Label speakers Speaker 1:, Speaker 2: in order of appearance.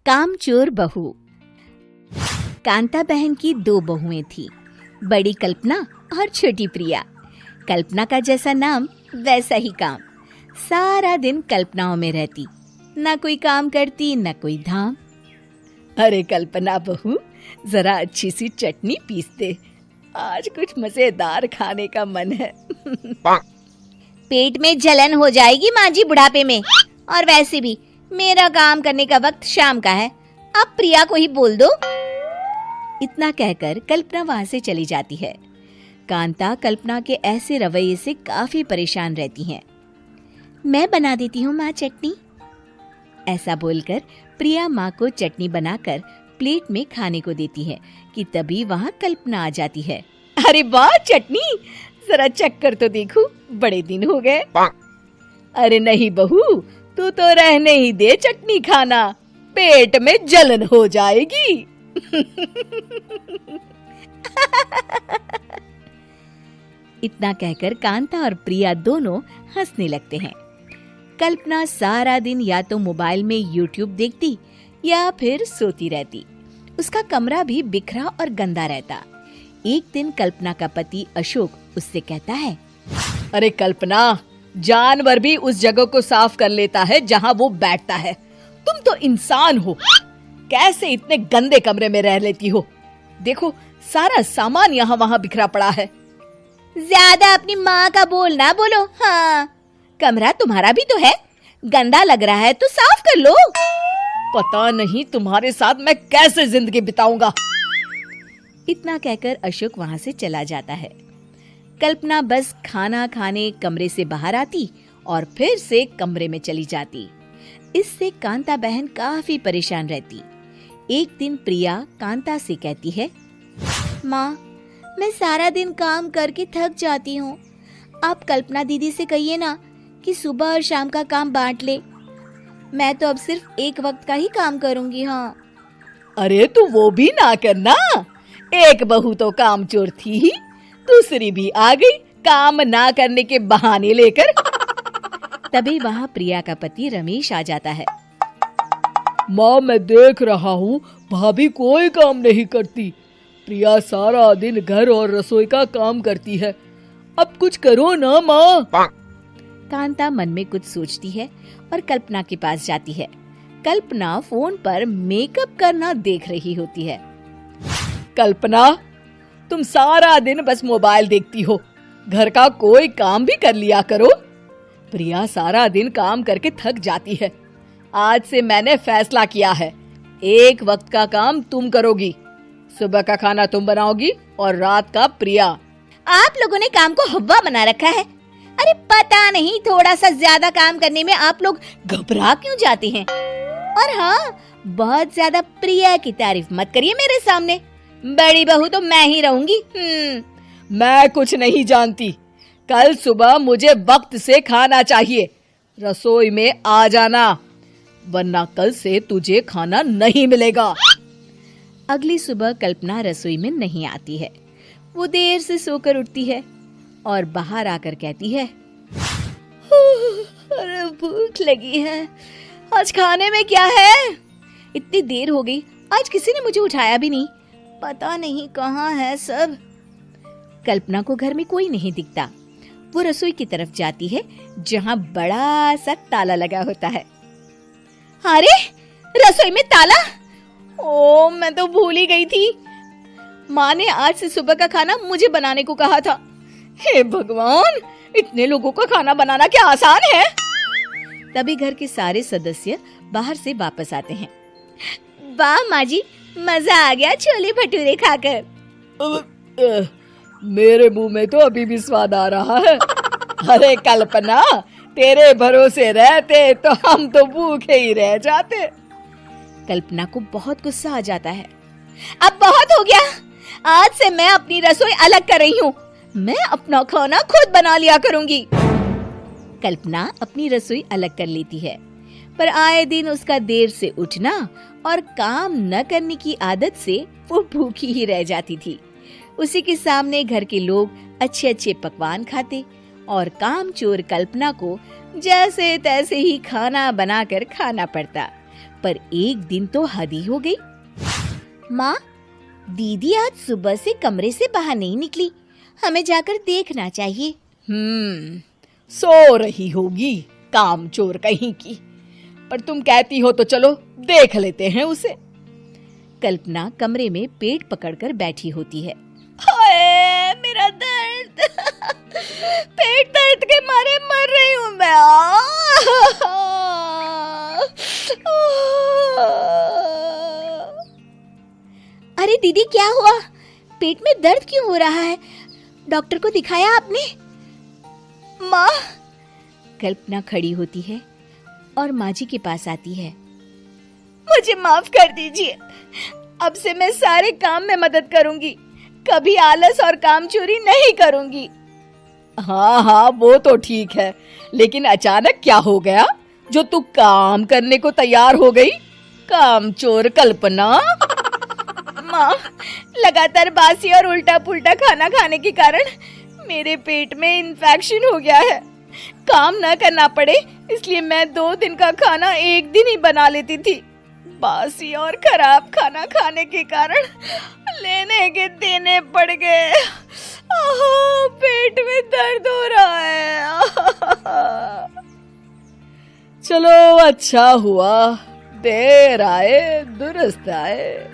Speaker 1: कामचोर बहू। कांता बहन की 2 बहुएं थी, बड़ी कल्पना और छोटी प्रिया। कल्पना का जैसा नाम वैसा ही काम। सारा दिन कल्पनाओं में रहती, ना कोई काम करती ना कोई धाम। अरे कल्पना बहू, जरा अच्छी सी चटनी पीस दे, आज कुछ मजेदार खाने का मन है।
Speaker 2: पेट में जलन हो जाएगी माँ जी बुढ़ापे में, और वैसे भी मेरा काम करने का वक्त शाम का है, अब प्रिया को ही बोल दो।
Speaker 1: इतना कहकर कल्पना वहां से चली जाती है। कांता कल्पना के ऐसे रवैये से काफी परेशान रहती हैं। मैं बना देती हूँ माँ चटनी, ऐसा बोलकर प्रिया माँ को चटनी बनाकर प्लेट में खाने को देती है कि तभी वहाँ कल्पना आ जाती है। अरे वाह चटनी, जरा चख कर तो देखूं, बड़े दिन हो गए। अरे नहीं बहू, तू तो रहने ही दे चटनी खाना, पेट में जलन हो जाएगी। इतना कहकर कांता और प्रिया दोनों हंसने लगते हैं। कल्पना सारा दिन या तो मोबाइल में यूट्यूब देखती या फिर सोती रहती। उसका कमरा भी बिखरा और गंदा रहता। एक दिन कल्पना का पति अशोक उससे कहता है, अरे कल्पना, जानवर भी उस जगह को साफ कर लेता है जहाँ वो बैठता है, तुम तो इंसान हो, कैसे इतने गंदे कमरे में रह लेती हो? देखो सारा सामान यहाँ वहाँ बिखरा पड़ा है।
Speaker 2: ज्यादा अपनी माँ का बोल ना बोलो। हाँ, कमरा तुम्हारा भी तो है, गंदा लग रहा है तो साफ कर लो।
Speaker 1: पता नहीं तुम्हारे साथ मैं कैसे जिंदगी बिताऊंगा। इतना कहकर अशोक वहां से चला जाता है। कल्पना बस खाना खाने कमरे से बाहर आती और फिर से कमरे में चली जाती। इससे कांता बहन काफी परेशान रहती। एक दिन प्रिया कांता से कहती है,
Speaker 2: माँ, मैं सारा दिन काम करके थक जाती हूँ, आप कल्पना दीदी से कहिए ना कि सुबह और शाम का काम बांट ले। मैं तो अब सिर्फ एक वक्त का ही काम करूँगी। हाँ।
Speaker 1: अरे तू वो भी ना करना, एक बहू तो कामचोर थी ही, दूसरी भी आ गई काम ना करने के बहाने लेकर। तभी वहाँ प्रिया का पति रमेश आ जाता है।
Speaker 3: माँ, मैं देख रहा हूँ भाभी कोई काम नहीं करती, प्रिया सारा दिन घर और रसोई का काम करती है, अब कुछ करो ना माँ।
Speaker 1: कांता मन में कुछ सोचती है और कल्पना के पास जाती है। कल्पना फोन पर मेकअप करना देख रही होती है। कल्पना, तुम सारा दिन बस मोबाइल देखती हो, घर का कोई काम भी कर लिया करो। प्रिया सारा दिन काम करके थक जाती है। आज से मैंने फैसला किया है, एक वक्त का काम तुम करोगी, सुबह का खाना तुम बनाओगी और रात का प्रिया।
Speaker 2: आप लोगों ने काम को हव्वा बना रखा है। अरे पता नहीं थोड़ा सा ज्यादा काम करने में आप लोग घबरा क्यों जाते हैं। और हाँ, बहुत ज्यादा प्रिया की तारीफ मत करिए मेरे सामने, बड़ी बहू तो मैं ही रहूंगी।
Speaker 1: मैं कुछ नहीं जानती, कल सुबह मुझे वक्त से खाना चाहिए, रसोई में आ जाना, वरना कल से तुझे खाना नहीं मिलेगा। अगली सुबह कल्पना रसोई में नहीं आती है। वो देर से सोकर उठती है और बाहर आकर कहती है, अरे भूख लगी है, आज खाने में क्या है? इतनी देर हो गई, आज किसी ने मुझे उठाया भी नहीं, पता नहीं कहाँ है सब। कल्पना को घर में कोई नहीं दिखता। वो रसोई की तरफ जाती है जहाँ बड़ा सा ताला लगा होता है।
Speaker 2: अरे रसोई में ताला? ओ, मैं तो भूल ही गई थी।
Speaker 1: माँ ने आज से सुबह का खाना मुझे बनाने को कहा था। हे भगवान, इतने लोगों का खाना बनाना क्या आसान है? तभी घर के सारे सदस्य बाहर से वापस आते हैं।
Speaker 2: वाह माँ जी, मजा आ गया छोले भटूरे खाकर।
Speaker 3: मेरे मुंह में तो अभी भी स्वाद आ रहा है।
Speaker 1: अरे कल्पना, तेरे भरोसे रहते तो हम तो भूखे ही रह जाते। कल्पना को बहुत गुस्सा आ जाता है।
Speaker 2: अब बहुत हो गया, आज से मैं अपनी रसोई अलग कर रही हूँ, मैं अपना खाना खुद बना लिया करूंगी।
Speaker 1: कल्पना अपनी रसोई अलग कर लेती है, पर आए दिन उसका देर से उठना और काम न करने की आदत से वो भूखी ही रह जाती थी। उसी के सामने घर के लोग अच्छे अच्छे पकवान खाते और कामचोर कल्पना को जैसे तैसे ही खाना बनाकर खाना पड़ता। पर एक दिन तो हद ही हो गई।
Speaker 2: माँ, दीदी आज सुबह से कमरे से बाहर नहीं निकली, हमें जाकर देखना चाहिए।
Speaker 3: सो रही होगी कामचोर कहीं की, पर तुम कहती हो तो चलो देख लेते हैं उसे।
Speaker 1: कल्पना कमरे में पेट पकड़कर बैठी होती है।
Speaker 2: हाय मेरा दर्द, पेट दर्द के मारे मर रही हूँ मैं। अरे दीदी, क्या हुआ? पेट में दर्द क्यों हो रहा है? डॉक्टर को दिखाया आपने? माँ।
Speaker 1: कल्पना खड़ी होती है और माँ जी के पास आती है।
Speaker 2: मुझे माफ कर दीजिए, अब से मैं सारे काम में मदद करूंगी, कभी आलस और काम चोरी नहीं करूंगी।
Speaker 3: हाँ, वो तो ठीक है, लेकिन अचानक क्या हो गया जो तू काम करने को तैयार हो गई? कामचोर कल्पना।
Speaker 2: माँ, लगातार बासी और उल्टा पुल्टा खाना खाने के कारण मेरे पेट में इन्फेक्शन हो गया है। काम न करना पड़े इसलिए मैं 2 दिन का खाना एक दिन ही बना लेती थी। बासी और खराब खाना खाने के कारण लेने के देने पड़ गए। पेट में दर्द हो रहा है।
Speaker 3: चलो अच्छा हुआ, देर आए दुरुस्त आए।